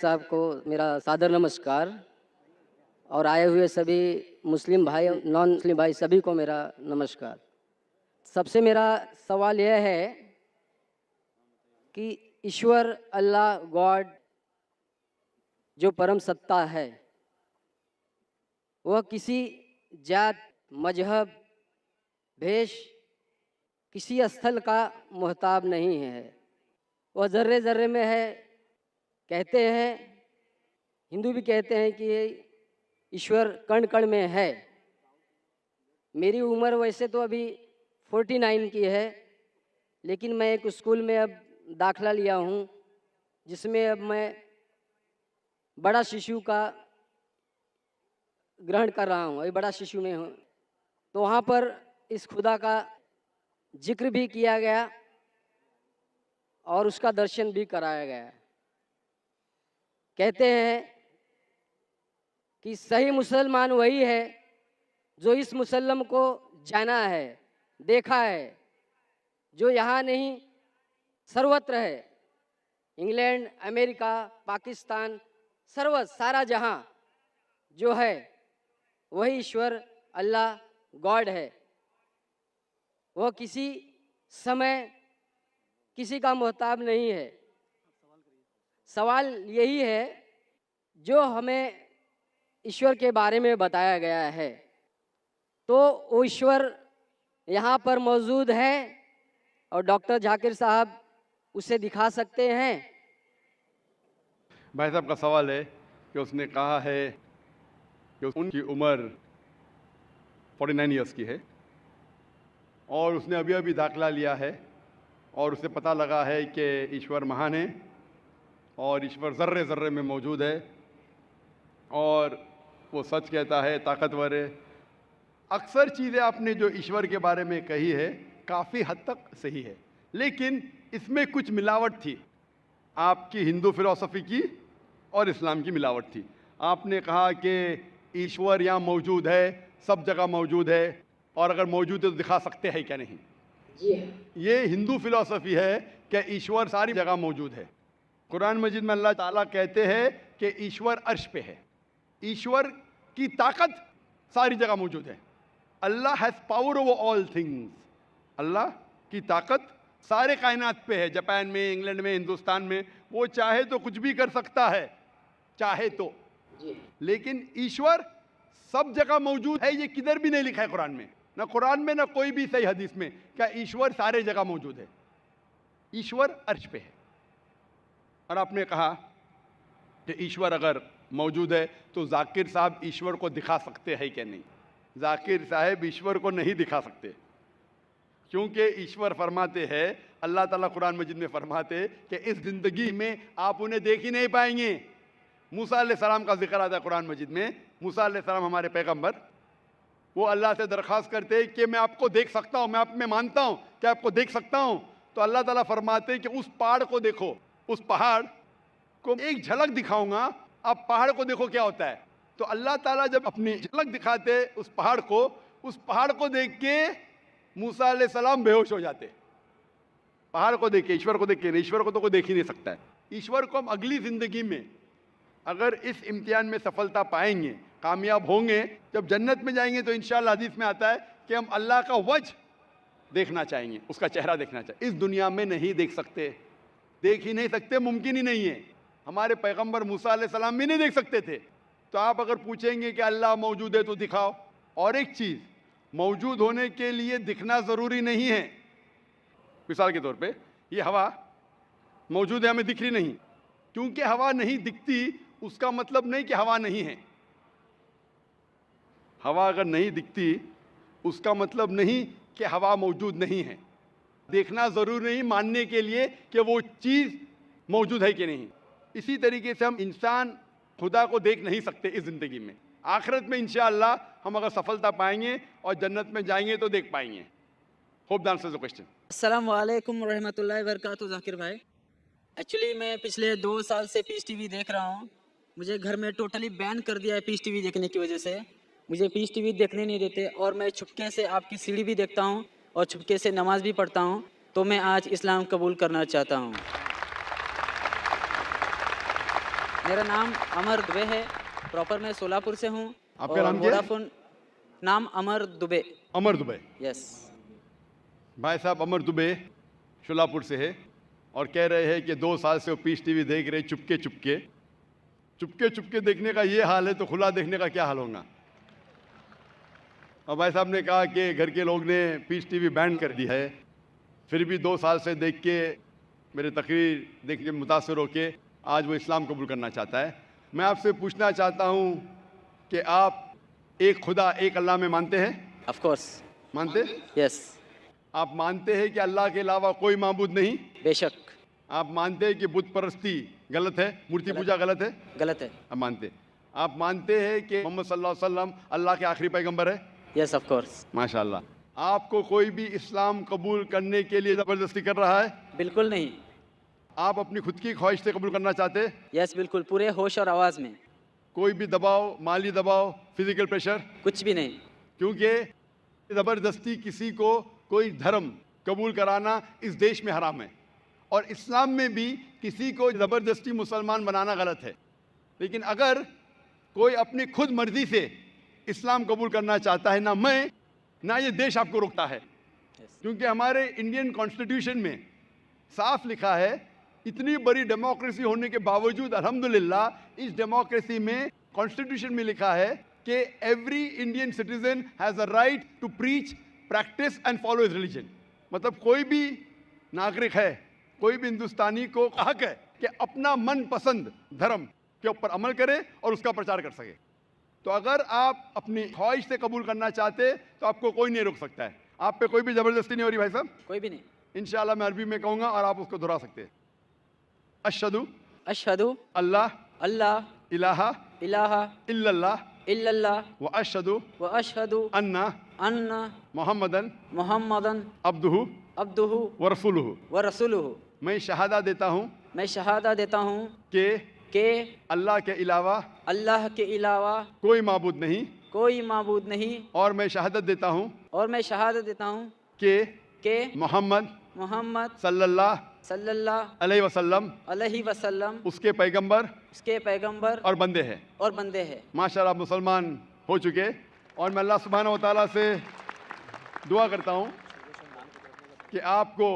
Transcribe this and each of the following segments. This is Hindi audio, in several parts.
साहब को मेरा सादर नमस्कार और आए हुए सभी मुस्लिम भाई नॉन मुस्लिम भाई सभी को मेरा नमस्कार। सबसे मेरा सवाल यह है कि ईश्वर अल्लाह गॉड जो परम सत्ता है वह किसी जात मजहब भेष किसी स्थल का मोहताब नहीं है। वह ज़र्रे ज़र्रे में है। कहते हैं, हिंदू भी कहते हैं कि ये ईश्वर कण कण में है। मेरी उम्र वैसे तो अभी 49 की है, लेकिन मैं एक स्कूल में अब दाखला लिया हूँ जिसमें अब मैं बड़ा शिशु का ग्रहण कर रहा हूँ। अभी बड़ा शिशु में हूँ, तो वहाँ पर इस खुदा का जिक्र भी किया गया और उसका दर्शन भी कराया गया। कहते हैं कि सही मुसलमान वही है जो इस मुसल्लम को जाना है, देखा है, जो यहाँ नहीं सर्वत्र है। इंग्लैंड, अमेरिका, पाकिस्तान, सारा जहाँ जो है वही ईश्वर अल्लाह गॉड है। वह किसी समय किसी का मोहताब नहीं है। सवाल यही है जो हमें ईश्वर के बारे में बताया गया है, तो वो ईश्वर यहाँ पर मौजूद है और डॉक्टर जाकिर साहब उसे दिखा सकते हैं। भाई साहब का सवाल है कि उसने कहा है कि उनकी उम्र 49 ईयर्स की है और उसने अभी अभी दाखिला लिया है और उसे पता लगा है कि ईश्वर महान है और ईश्वर ज़र्रे ज़र्रे में मौजूद है और वो सच कहता है, ताकतवर है। अक्सर चीज़ें आपने जो ईश्वर के बारे में कही है काफ़ी हद तक सही है, लेकिन इसमें कुछ मिलावट थी। आपकी हिंदू फिलॉसफी की और इस्लाम की मिलावट थी। आपने कहा कि ईश्वर यहाँ मौजूद है, सब जगह मौजूद है और अगर मौजूद है तो दिखा सकते हैं क्या नहीं। ये हिंदू फिलॉसफी है कि ईश्वर सारी जगह मौजूद है। कुरान मजीद में अल्लाह ताला कहते हैं कि ईश्वर अर्श पे है। ईश्वर की ताकत सारी जगह मौजूद है। Allah has power over all things. Allah की ताकत सारे कायनात पे है। जापान में, इंग्लैंड में, हिंदुस्तान में, वो चाहे तो कुछ भी कर सकता है, चाहे तो। लेकिन ईश्वर सब जगह मौजूद है, ये किधर भी नहीं लिखा है कुरान में, ना कुरान में ना कोई भी सही हदीस में, क्या ईश्वर सारे जगह मौजूद है। ईश्वर अर्श पे है। और आपने कहा कि ईश्वर अगर मौजूद है तो जाकिर साहब ईश्वर को दिखा सकते हैं क्या नहीं। जाकिर साहब ईश्वर को नहीं दिखा सकते, क्योंकि ईश्वर फरमाते हैं, अल्लाह ताला कुरान मजीद में फरमाते कि इस ज़िंदगी में आप उन्हें देख ही नहीं पाएंगे। मूसा अलैहिस्सलाम का जिक्र आता है कुरान मजीद में। मूसा अलैहिस्सलाम हमारे पैगंबर, वो अल्लाह से दरख्वास्त करते कि मैं आपको देख सकता हूँ, मैं आप में मानता हूँ कि आपको देख सकता हूँ। तो अल्लाह ताला फरमाते कि उस पहाड़ को देखो, उस पहाड़ को एक झलक दिखाऊंगा, आप पहाड़ को देखो क्या होता है। तो अल्लाह ताला जब अपनी झलक दिखाते उस पहाड़ को देख के मूसा अलैहिस्सलाम बेहोश हो जाते। पहाड़ को देख के, ईश्वर को देख के। ईश्वर को तो कोई देख ही नहीं सकता है। ईश्वर को हम अगली ज़िंदगी में अगर इस इम्तिहान में सफलता पाएंगे, कामयाब होंगे, जब जन्नत में जाएंगे तो इंशाअल्लाह हदीस में आता है कि हम अल्लाह का वजह देखना चाहेंगे, उसका चेहरा देखना चाहिए। इस दुनिया में नहीं देख सकते, देख ही नहीं सकते, मुमकिन ही नहीं है। हमारे पैगंबर मूसा अलैहिस्सलाम भी नहीं देख सकते थे। तो आप अगर पूछेंगे कि अल्लाह मौजूद है तो दिखाओ। और एक चीज़, मौजूद होने के लिए दिखना ज़रूरी नहीं है। मिसाल के तौर पे ये हवा मौजूद है, हमें दिख रही नहीं। क्योंकि हवा नहीं दिखती उसका मतलब नहीं कि हवा नहीं है। हवा अगर नहीं दिखती उसका मतलब नहीं कि हवा मौजूद नहीं है। देखना ज़रूरी नहीं मानने के लिए कि वो चीज़ मौजूद है कि नहीं। इसी तरीके से हम इंसान खुदा को देख नहीं सकते इस ज़िंदगी में। आखिरत में इंशाअल्लाह हम अगर सफलता पाएंगे और जन्नत में जाएंगे तो देख पाएंगे। Hope that answers the question. अस्सलाम वालेकुम रहमतुल्लाहि वबरकातुहू। जाकिर भाई, एक्चुअली मैं पिछले 2 साल से पीस टीवी देख रहा हूँ। मुझे घर में टोटली बैन कर दिया है पीस टीवी देखने की वजह से। मुझे पीस टीवी देखने नहीं देते और मैं छुपके से आपकी सीढ़ी भी देखता हूँ और छुपके से नमाज भी पढ़ता हूँ। तो मैं आज इस्लाम कबूल करना चाहता हूँ। मेरा नाम अमर दुबे है। प्रॉपर मैं सोलापुर से हूँ। आपका और नाम क्या है? वोडाफोन नाम अमर दुबे। अमर दुबे। यस। भाई साहब अमर दुबे शोलापुर से है और कह रहे हैं कि 2 साल से वो पीस टीवी देख रहे चुपके चुपके। चुपके चुपके देखने का ये हाल है तो खुला देखने का क्या हाल होगा। और भाई साहब ने कहा कि घर के लोग ने पीस टीवी बैन कर दी है, फिर भी 2 साल से देख के मेरे तकरीर देख के मुतासर होके आज वो इस्लाम कबूल करना चाहता है। मैं आपसे पूछना चाहता हूँ कि आप एक खुदा एक अल्लाह में मानते हैं? Of course. मानते? यस। आप मानते हैं कि अल्लाह के अलावा कोई माबूद नहीं? बेशक। आप मानते हैं कि बुत परस्ती गलत है, मूर्ति पूजा गलत है? गलत है। आप मानते। आप मानते हैं कि मोहम्मद सल्लल्लाहु अलैहि वसल्लम अल्लाह के आखिरी पैगंबर है? Yes of course. माशाल्लाह। आपको कोई भी इस्लाम कबूल करने के लिए ज़बरदस्ती कर रहा है? बिल्कुल नहीं। आप अपनी खुद की ख्वाहिश से कबूल करना चाहते हैं? यस बिल्कुल, पूरे होश और आवाज़ में। कोई भी दबाव, माली दबाव, फिजिकल प्रेशर? कुछ भी नहीं। क्योंकि ज़बरदस्ती किसी को कोई धर्म कबूल कराना इस देश में हराम है और इस्लाम में भी किसी को ज़बरदस्ती मुसलमान बनाना गलत है। लेकिन अगर कोई अपनी खुद मर्जी से इस्लाम कबूल करना चाहता है, ना मैं ना ये देश आपको रोकता है। क्योंकि हमारे इंडियन कॉन्स्टिट्यूशन में साफ लिखा है, इतनी बड़ी डेमोक्रेसी होने के बावजूद अल्हम्दुलिल्लाह इस डेमोक्रेसी में कॉन्स्टिट्यूशन में लिखा है कि every Indian citizen has a right to preach, practice and follow his religion. मतलब कोई भी नागरिक है, कोई भी हिंदुस्तानी को हक है कि अपना मनपसंद धर्म के ऊपर अमल करे और उसका प्रचार कर सके। तो अगर आप अपनी ख्वाहिश से कबूल करना चाहते तो आपको कोई नहीं रोक सकता है। आप पे कोई भी ज़बरदस्ती नहीं हो रही भाई साहब। कोई भी नहीं। इंशाल्लाह मैं अरबी में कहूँगा और आप उसको दोहरा सकते हैं। अशहदु अशहदु अल्लाह अल्लाह इलाहा इलाहा इल्लल्लाह इल्लल्लाह व अशहदु व अशहदु अन्ना अन्ना मोहम्मदन मुहम्मदन अब्दुहु अब्दुहु व रसूलुहु। व रसूलुहु। मैं शहादा देता हूँ मैं शहादा देता हूँ कि कि अल्लाह के अलावा अल्लाह के अलावा कोई माबूद नहीं कोई माबूद नहीं। और मैं शहादत देता हूँ और मैं शहादत देता हूँ कि कि मोहम्मद मोहम्मद सल्लल्लाहु सल्लल्लाहु अलैहि वसल्लम अलैहि वसल्लम उसके पैगंबर उसके पैगंबर और बंदे हैं। और बंदे हैं। माशाल्लाह मुसलमान हो चुके और मैं अल्लाह सुब्हानहू व तआला से दुआ करता हूँ कि आपको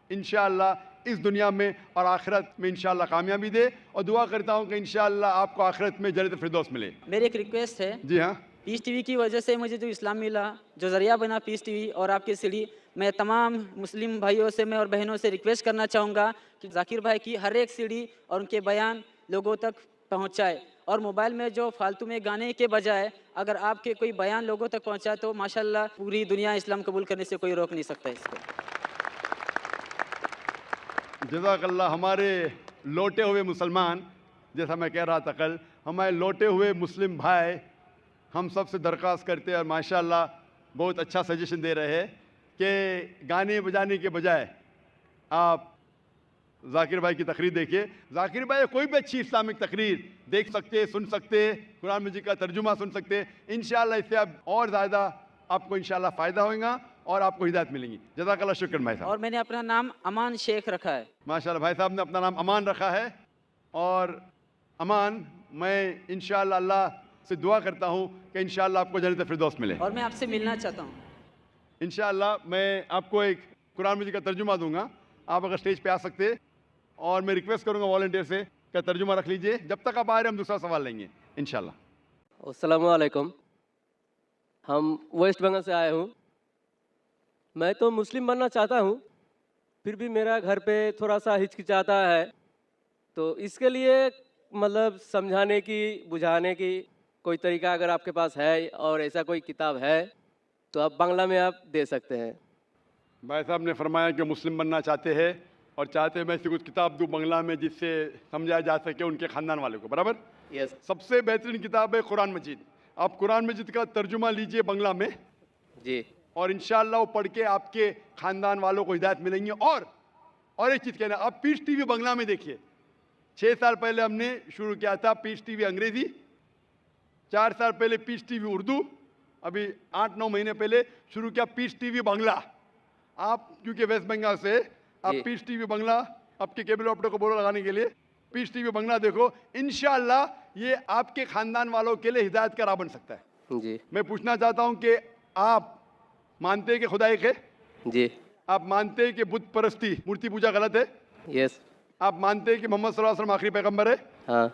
इंशाअल्लाह इस दुनिया में और आखिरत में इंशाअल्लाह कामयाबी दे और दुआ करता हूँ कि इंशाअल्लाह आपको आखिरत में जन्नत फिरदौस मिले। मेरी एक रिक्वेस्ट है। जी हाँ। पीस टीवी की वजह से मुझे जो इस्लाम मिला, जो ज़रिया बना पीस टीवी और आपकी सीढ़ी, मैं तमाम मुस्लिम भाइयों से मैं और बहनों से रिक्वेस्ट करना चाहूँगा कि जाकिर भाई की हर एक सीढ़ी और उनके बयान लोगों तक पहुँचाए और मोबाइल में जो फालतू में गाने के बजाय अगर आपके कोई बयान लोगों तक पहुँचाए तो माशाल्लाह पूरी दुनिया इस्लाम कबूल करने से कोई रोक नहीं सकता इसको। जज़ाकल्लाह। हमारे लौटे हुए मुसलमान, जैसा मैं कह रहा था कल, हमारे लौटे हुए मुस्लिम भाई हम सब से दरख्वास्त करते हैं और माशाल्लाह बहुत अच्छा सजेशन दे रहे हैं कि गाने बजाने के बजाय आप जाकिर भाई की तकरीर देखिए। जाकिर भाई कोई भी अच्छी इस्लामिक तकरीर देख सकते, सुन सकते, कुरान मजीद का तर्जुमा सुन सकते। इंशाअल्लाह इससे आप और ज़्यादा आपको इंशाअल्लाह फ़ायदा होगा और आपको हिदायत मिलेंगी। जज़ाकल्लाह, शुक्र भाई साहब। और मैंने अपना नाम अमान शेख रखा है। माशाल्लाह भाई साहब ने अपना नाम अमान रखा है और अमान, मैं इंशाअल्लाह अल्लाह से दुआ करता हूँ कि इंशाअल्लाह आपको जन्नत फिरदौस मिले। और मैं आपसे मिलना चाहता हूँ। इंशाअल्लाह मैं आपको एक कुरान मजीद का तर्जुमा दूंगा, आप अगर स्टेज पे आ सकते और मैं रिक्वेस्ट करूंगा वॉलंटियर से कि तर्जुमा रख लीजिए। जब तक आप आ रहे हम दूसरा सवाल लेंगे इंशाअल्लाह। अस्सलामु अलैकुम। हम वेस्ट बंगाल से आए हूँ। मैं तो मुस्लिम बनना चाहता हूँ, फिर भी मेरा घर पे थोड़ा सा हिचकिचाता है, तो इसके लिए मतलब समझाने की, बुझाने की कोई तरीका अगर आपके पास है और ऐसा कोई किताब है तो आप बांग्ला में आप दे सकते हैं। भाई साहब ने फरमाया कि मुस्लिम बनना चाहते हैं और चाहते हैं मैं ऐसी कुछ किताब दूँ बांग्ला में जिससे समझाया जा सके उनके ख़ानदान वाले को। बराबर। यस। सबसे बेहतरीन किताब है कुरान मजीद। आप कुरान मजीद का तर्जुमा लीजिए बांग्ला में जी, और इंशाअल्लाह वो पढ़ के आपके ख़ानदान वालों को हिदायत मिलेंगी। और एक चीज़ कहना, आप पीस टीवी बांग्ला में देखिए। 6 साल पहले हमने शुरू किया था पीस टीवी अंग्रेज़ी, 4 साल पहले पीस टीवी उर्दू, अभी 8-9 महीने पहले शुरू किया पीस टीवी बांग्ला। आप क्योंकि वेस्ट बंगाल से, आप जी। पीस टीवी बांग्ला आपके केबल ऑपरेटर को बोलो लगाने के लिए, पीस टीवी बंगला देखो, इंशाअल्लाह ये आपके खानदान वालों के लिए हिदायत का राह बन सकता है। जी मैं पूछना चाहता हूं कि आप मानते हैं कि खुदा एक है? जी आप मानते हैं कि बुत परस्ती, मूर्ति पूजा गलत है? यस आप मानते हैं कि मोहम्मद सल्लल्लाहु अलैहि वसल्लम आखिरी पैगंबर है? हाँ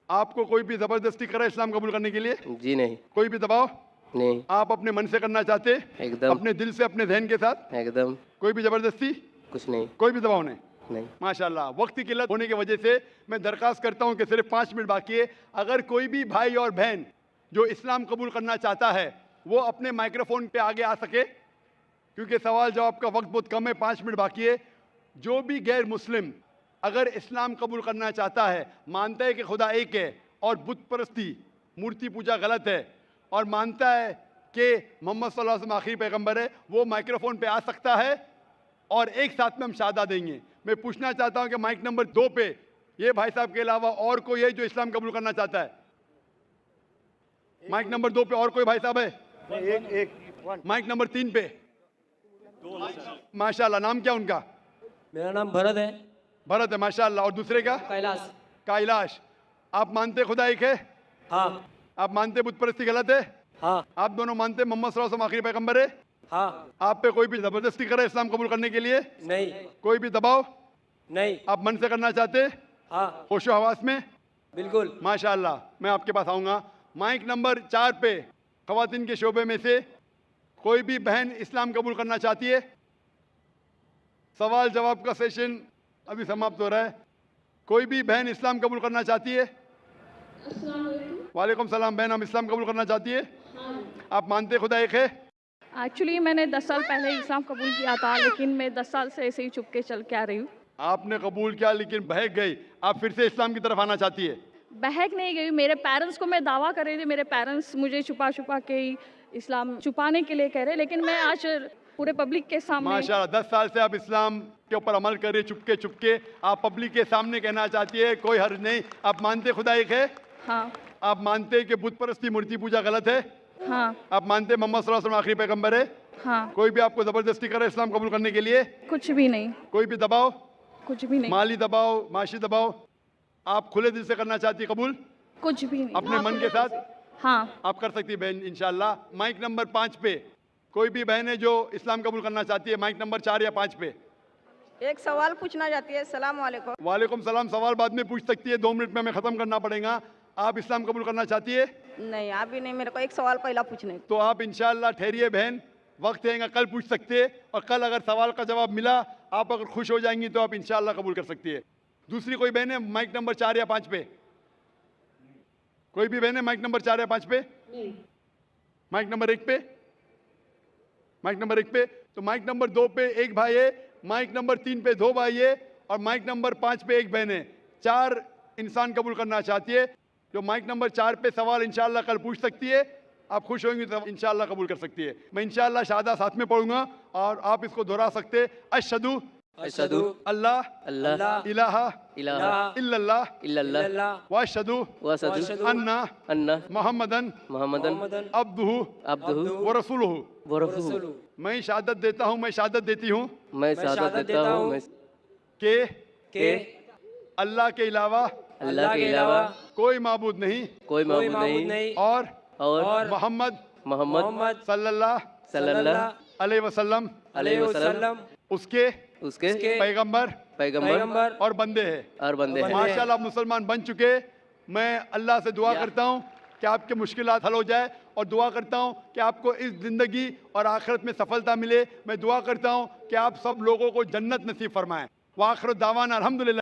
आपको कोई भी जबरदस्ती करे इस्लाम कबूल करने के लिए? जी नहीं कोई भी दबाव? नहीं आप अपने मन से करना चाहते हैं? एकदम अपने दिल से, अपने जहन के साथ? एकदम कोई भी जबरदस्ती, कुछ नहीं कोई भी दबाव नहीं? नहीं माशाल्लाह। वक्त की किल्लत होने की वजह से मैं दरखास्त करता हूं कि सिर्फ 5 मिनट बाकी है। अगर कोई भी भाई और बहन जो इस्लाम कबूल करना चाहता है वो अपने माइक्रोफोन पे आगे आ सके, क्योंकि सवाल जवाब का वक्त बहुत कम है, 5 मिनट बाकी है। जो भी गैर मुस्लिम अगर इस्लाम कबूल करना चाहता है, मानता है कि खुदा एक है और बुत परस्ती, मूर्ति पूजा गलत है, और मानता है कि मोहम्मद सल्लल्लाहु अलैहि वसल्लम आखिरी पैगंबर है, वो माइक्रोफोन पे आ सकता है और एक साथ में हम शहादा देंगे। मैं पूछना चाहता हूं कि माइक नंबर 2 पे ये भाई साहब के अलावा और कोई है जो इस्लाम कबूल करना चाहता है? माइक नंबर 2 पे और कोई भाई साहब है? माइक नंबर 3 पे। माशाल्लाह। नाम क्या उनका? मेरा नाम भरत है। भरत है, माशाल्लाह। और दूसरे का? कैलाश। कैलाश। आप मानते खुदा एक है? हाँ आप मानते बुत परस्ती गलत है? हाँ आप दोनों मानते मोहम्मद सल्लल्लाहु अलैहि वसल्लम आखिरी पैगंबर है? हाँ। आप पे कोई भी जबरदस्ती करे इस्लाम कबूल करने के लिए? नहीं कोई भी दबाव? नहीं। आप मन से करना चाहते? हाँ होशो हवास में? बिल्कुल। माशाल्लाह। मैं आपके पास आऊँगा। माइक नंबर 4 पे ख़वातीन के शोबे में से कोई भी बहन इस्लाम कबूल करना चाहती है? सवाल जवाब का सेशन अभी समाप्त हो रहा है। कोई भी बहन इस्लाम कबूल करना चाहती है? वालेकुम सलाम। बहन, हम इस्लाम कबूल करना चाहती है? आप मानते खुदा एक है? एक्चुअली मैंने 10 साल पहले इस्लाम कबूल किया था, लेकिन मैं 10 साल से ऐसे ही चुप के चल के आ रही हूँ। आपने कबूल किया लेकिन बहक गई, आप फिर से इस्लाम की तरफ आना चाहती है? बहक नहीं गई। मेरे पेरेंट्स को मैं दावा कर रही थी, मेरे पेरेंट्स मुझे छुपा छुपा के ही इस्लाम छुपाने के लिए कह रहे, लेकिन मैं आज पूरे पब्लिक के सामने। माशाल्लाह। 10 साल से आप इस्लाम के ऊपर अमल कर रही है, चुपके चुपके आप पब्लिक के सामने कहना चाहती है, कोई हर्ज नहीं। आप मानते खुदा एक है? हाँ आप मानते हैं कि बुत परस्ती, मूर्ति पूजा गलत है? हाँ आप मानते हैं मोहम्मद सल्लल्लाहु अलैहि वसल्लम आखिरी पैगंबर है? हाँ। कोई भी आपको जबरदस्ती करे इस्लाम कबूल करने के लिए? कुछ भी नहीं, कोई भी दबाव, कुछ भी नहीं, माली दबाव, माशी दबाव, आप खुले दिल से करना चाहती है कबूल कुछ भी नहीं। अपने मन के साथ? हाँ आप कर सकती है बहन इंशाल्लाह। माइक नंबर 5 पे कोई भी बहन है जो इस्लाम कबूल करना चाहती है? माइक नंबर 4 या 5 पे। एक सवाल पूछना चाहती है। सलाम वालेकुम। वालेकुम सलाम। सवाल बाद में पूछ सकती है, 2 मिनट में हमें ख़त्म करना पड़ेगा। आप इस्लाम कबूल करना चाहती है? नहीं, आप भी नहीं। मेरे को एक सवाल पहला पूछने। तो आप इंशाल्लाह ठहरिए बहन, वक्त रहेगा, कल पूछ सकते हैं, और कल अगर सवाल का जवाब मिला, आप अगर खुश हो जाएंगी तो आप इंशाल्लाह कबूल कर सकती है। दूसरी कोई बहन है माइक नंबर 4 या 5 पे? कोई भी बहन है माइक नंबर 4 या 5 पे? माइक नंबर 1 पे? माइक नंबर 1 पे। तो माइक नंबर 2 पे एक भाई है, माइक नंबर 3 पे 2 भाई है, और माइक नंबर 5 पे एक बहन है। 4 इंसान कबूल करना चाहती है। जो माइक नंबर 4 पे सवाल इंशाल्लाह कल पूछ सकती है, आप खुश होंगी तो इंशाल्लाह कबूल कर सकती है। मैं इंशाल्लाह शहादा साथ में पढ़ूंगा और आप इसको दोहरा सकते हैं। अशहदु अशहदु अल्लाह अल्लाह इलाहा इलाहा इल्लल्लाह इल्लल्लाह व अशहदु वअशहदु अन्ना अन्ना मुहम्मदन मुहम्मदन अब्दुहु अब्दुहु व रसूलुहु। व रसूलुहु। मैं शहादत देता हूँ, मैं शहादत देती हूँ मैं शहादत देता हूँ मैं कि अल्लाह के अलावा अल्लाह के अलावा कोई माबूद नहीं कोई माबूद नहीं और मोहम्मद मोहम्मद सल्लल्लाहु अलैहि वसल्लम उसके उसके पैगंबर और बंदे हैं। माशाल्लाह मुसलमान बन चुके। मैं अल्लाह से दुआ करता हूँ कि आपके मुश्किलात हल हो जाए, और दुआ करता हूँ कि आपको इस ज़िंदगी और आखिरत में सफलता मिले। मैं दुआ करता हूँ कि आप सब लोगों को जन्नत नसीब फरमाएं। व आखिर दावाना अल्हम्दुलिल्लाह।